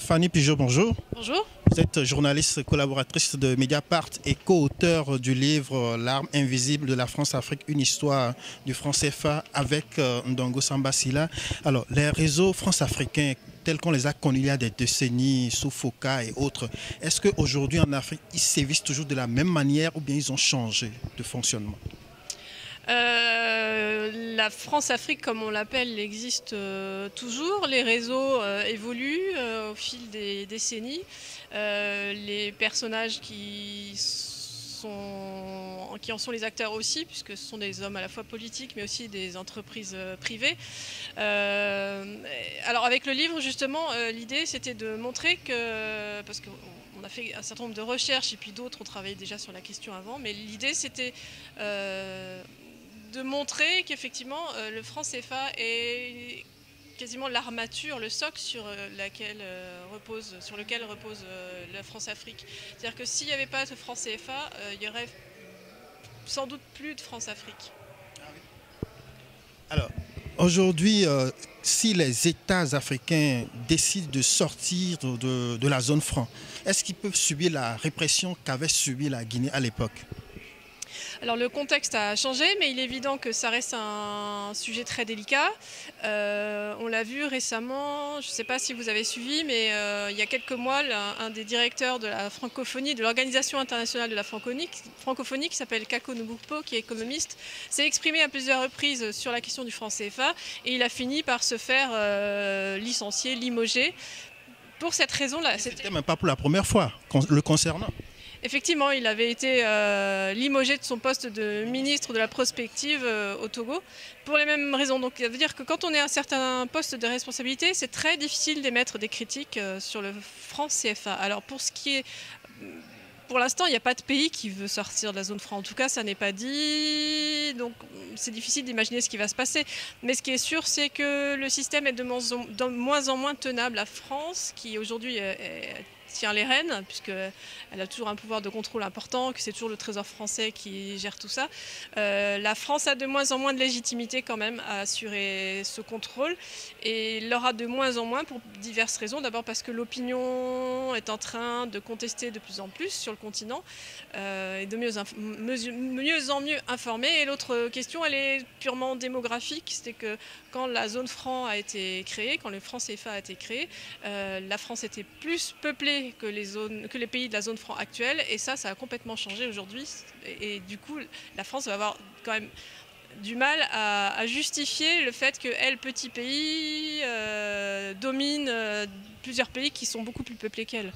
Fanny Pigeot, bonjour. Bonjour. Vous êtes journaliste collaboratrice de Mediapart et co-auteur du livre L'arme invisible de la France-Afrique, une histoire du franc CFA avec Ndongo Samba Sylla. Alors, les réseaux france-africains tels qu'on les a connus il y a des décennies, sous Foka et autres, est-ce qu'aujourd'hui en Afrique, ils sévissent toujours de la même manière ou bien ils ont changé de fonctionnement? La France-Afrique, comme on l'appelle, existe toujours. Les réseaux évoluent au fil des décennies. Les personnages qui en sont les acteurs aussi, puisque ce sont des hommes à la fois politiques, mais aussi des entreprises privées. Alors avec le livre, justement, l'idée c'était de montrer que, parce qu'on a fait un certain nombre de recherches et puis d'autres ont travaillé déjà sur la question avant, mais l'idée c'était de montrer qu'effectivement le franc CFA est quasiment l'armature, le socle sur lequel repose la France-Afrique. C'est-à-dire que s'il n'y avait pas ce franc CFA, il n'y aurait sans doute plus de France-Afrique. Alors, aujourd'hui, si les États africains décident de sortir de la zone franc, est-ce qu'ils peuvent subir la répression qu'avait subie la Guinée à l'époque? Alors le contexte a changé, mais il est évident que ça reste un sujet très délicat. On l'a vu récemment, je ne sais pas si vous avez suivi, mais il y a quelques mois, un des directeurs de la francophonie, de l'Organisation internationale de la francophonie, qui s'appelle Kako Nubukpo, qui est économiste, s'est exprimé à plusieurs reprises sur la question du franc CFA et il a fini par se faire licencier, limoger. Pour cette raison-là. C'était même pas pour la première fois le concernant. Effectivement, il avait été limogé de son poste de ministre de la prospective au Togo pour les mêmes raisons. Donc, ça veut dire que quand on est à un certain poste de responsabilité, c'est très difficile d'émettre des critiques sur le franc CFA. Alors, pour l'instant, il n'y a pas de pays qui veut sortir de la zone franc. En tout cas, ça n'est pas dit. Donc, c'est difficile d'imaginer ce qui va se passer. Mais ce qui est sûr, c'est que le système est de moins en moins tenable. La France, qui aujourd'hui tient les rênes, puisqu'elle a toujours un pouvoir de contrôle important, que c'est toujours le Trésor français qui gère tout ça. La France a de moins en moins de légitimité quand même à assurer ce contrôle et il l'aura de moins en moins pour diverses raisons. D'abord parce que l'opinion est en train de contester de plus en plus sur le continent et de mieux en mieux informée. Et l'autre question, elle est purement démographique, c'est que quand la zone franc a été créée, quand le franc CFA a été créé, la France était plus peuplée que les pays de la zone franc actuelle, et ça a complètement changé aujourd'hui. Et du coup, la France va avoir quand même du mal à justifier le fait qu'elle, petit pays, domine plusieurs pays qui sont beaucoup plus peuplés qu'elle.